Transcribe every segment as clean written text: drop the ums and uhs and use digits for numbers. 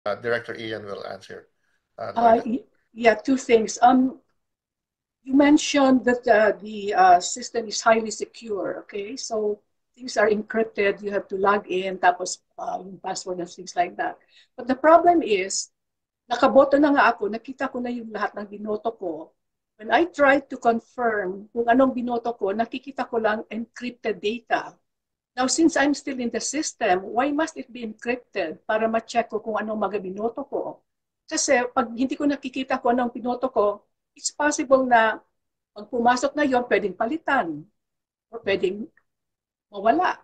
Director Ian will answer the Uh, question. yeah, two things. You mentioned that the system is highly secure. Okay, so things are encrypted. You have to log in, tapos yung password and things like that. But the problem is, nakaboto na nga ako, nakita ko na yung lahat ng binoto ko. When I try to confirm kung anong binoto ko, nakikita ko lang encrypted data. Now, since I'm still in the system, why must it be encrypted para ma-check ko kung anong mga binoto ko? Kasi pag hindi ko nakikita kung anong binoto ko, it's possible na pag pumasok na yon, pwedeng palitan or pwedeng mawala.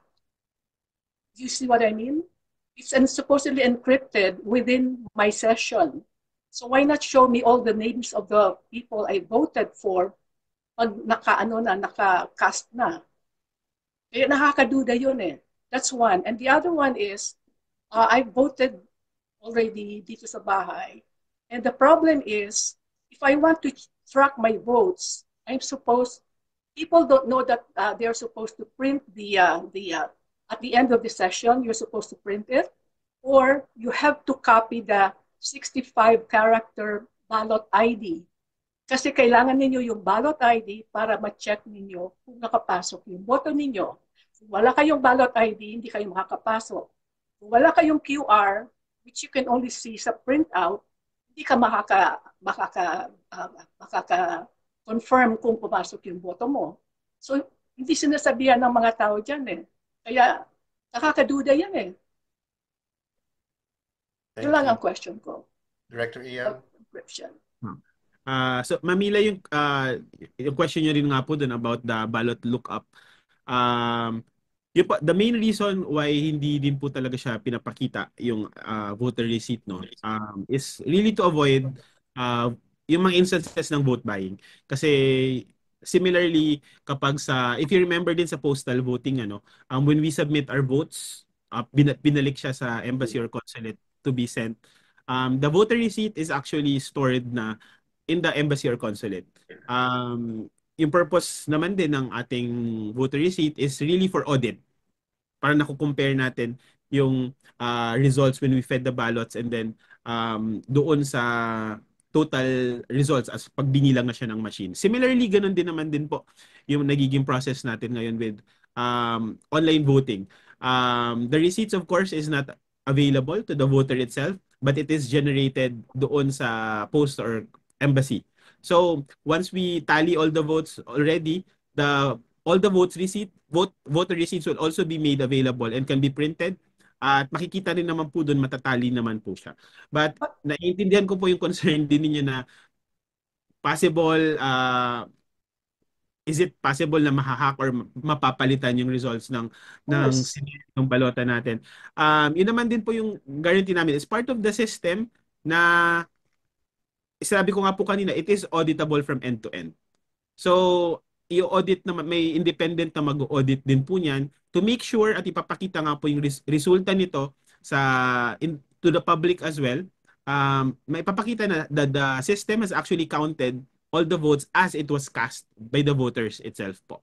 Do you see what I mean? It's supposedly encrypted within my session. So why not show me all the names of the people I voted for pag naka-ano na, naka-cast na? Kaya nakakaduda yun eh. That's one. And the other one is, I voted already dito sa bahay. And the problem is, if I want to track my votes, I'm supposed, people don't know that they're supposed to print at the end of the session, you're supposed to print it, or you have to copy the 65 character ballot ID. Kasi kailangan ninyo yung ballot ID para ma-check ninyo kung nakapasok yung boto ninyo. Kung wala kayong ballot ID, hindi kayo makakapasok. Kung wala kayong QR, which you can only see sa printout, hindi ka makaka-confirm kung pumasok yung boto mo. So, hindi sinasabihan ng mga tao dyan eh. Kaya, nakakaduda yan eh. Yun Thank lang you. ang question ko. Director Ian? Encryption. So Mamila, yung question niyo rin nga po dun about the ballot lookup. Yun po, the main reason why hindi din po talaga siya pinapakita yung voter receipt, no, is really to avoid uh, yung mga instances ng vote buying. Kasi similarly, kapag if you remember din sa postal voting, when we submit our votes, binalik siya sa embassy or consulate to be sent. The voter receipt is actually stored na in the embassy or consulate. Yung purpose naman din ng ating voter receipt is really for audit. Para nakukompare natin yung results when we fed the ballots and then doon sa total results as pag binilang na siya ng machine. Similarly, ganun din naman din po yung nagiging process natin ngayon with online voting. The receipts, of course, is not available to the voter itself, but it is generated doon sa post or embassy. So, once we tally all the votes already, all the voter receipts will also be made available and can be printed. At makikita rin naman po doon, matatali naman po siya. But naiintindihan ko po yung concern din ninyo na possible, is it possible na mahahack or mapapalitan yung results Yes. ng balota natin. Yun naman din po yung guarantee namin. It's part of the system na sabi ko nga po kanina, it is auditable from end to end. So, i-audit na may independent na mag-audit din po niyan to make sure at ipapakita nga po yung resulta nito to the public as well. May ipapakita na the system has actually counted all the votes as it was cast by the voters itself po.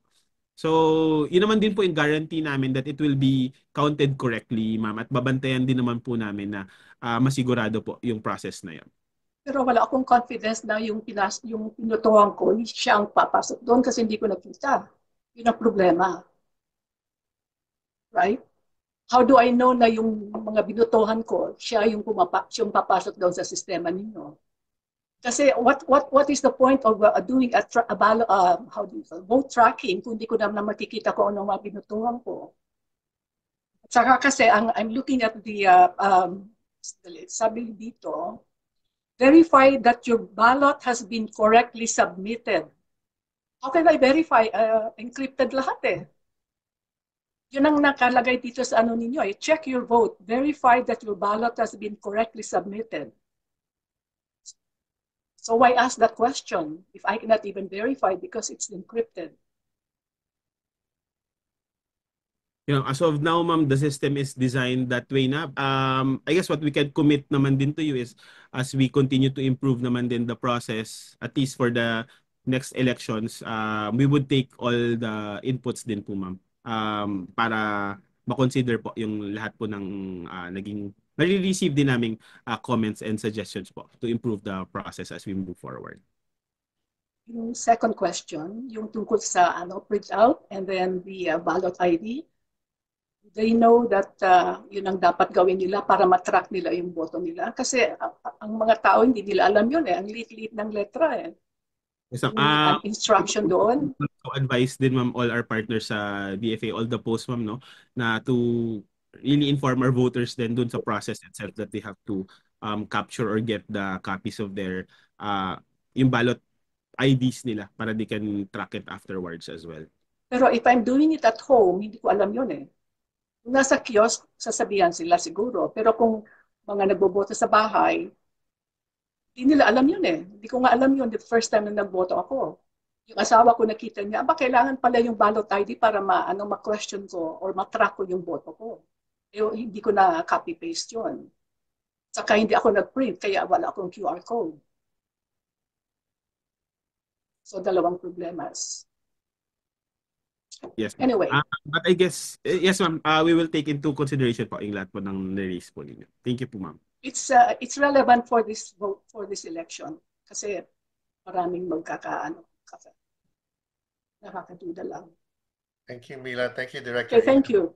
So, yun naman din po yung guarantee namin that it will be counted correctly, ma'am. At babantayan din naman po namin na masigurado po yung process na yun. Pero wala akong confidence na yung pinutuhan ko, siya ang papasok doon kasi hindi ko nakita. Yun ang problema. Right? How do I know na yung mga binutuhan ko, siya yung siyang papasok doon sa sistema ninyo? Kasi what is the point of doing how do you call, vote tracking kung hindi ko naman makikita ko anong mga binutuhan ko? At saka kasi I'm looking at the sabi dito, verify that your ballot has been correctly submitted. How can I verify? Encrypted lahat eh. Yun ang nakalagay dito sa ano ninyo eh. Check your vote. Verify that your ballot has been correctly submitted. So why ask that question if I cannot even verify because it's encrypted? As of now, ma'am, the system is designed that way na. I guess what we can commit naman din to you is as we continue to improve naman din the process, at least for the next elections, we would take all the inputs din po, ma'am, para ma-consider po yung lahat po ng naging Nare-receive din namin comments and suggestions po to improve the process as we move forward. Yung second question, yung tungkol sa print-out and then the ballot ID, they know that yun ang dapat gawin nila para matrack nila yung boto nila. Kasi ang mga tao hindi nila alam yun eh. Ang liit-liit ng letra eh. Yes, May instruction doon. So advise din ma'am all our partners sa DFA, all the posts ma'am, no, na to really inform our voters then dun sa process itself that they have to capture or get the copies of their yung ballot IDs nila para they can track it afterwards as well. Pero if I'm doing it at home, hindi ko alam yun eh. Kung nasa kiosk, sasabihan sila siguro. Pero kung mga nagboboto sa bahay, hindi nila alam yun eh. Hindi ko nga alam yun the first time na nagboto ako. Yung asawa ko nakita niya, kailangan pala yung ballot ID para ma-question ko or ma-track ko yung boto ko. Eh, hindi ko na copy-paste yun. Saka hindi ako nag-print, kaya wala akong QR code. So, dalawang problemas. Yes. Anyway. But I guess, yes ma'am, we will take into consideration po yung lahat po ng na-raise po ninyo. Thank you po ma'am. It's relevant for this vote, for this election. Kasi maraming nakakaduda lang. Thank you, Mila. Thank you, Director Okay, thank Ian. you.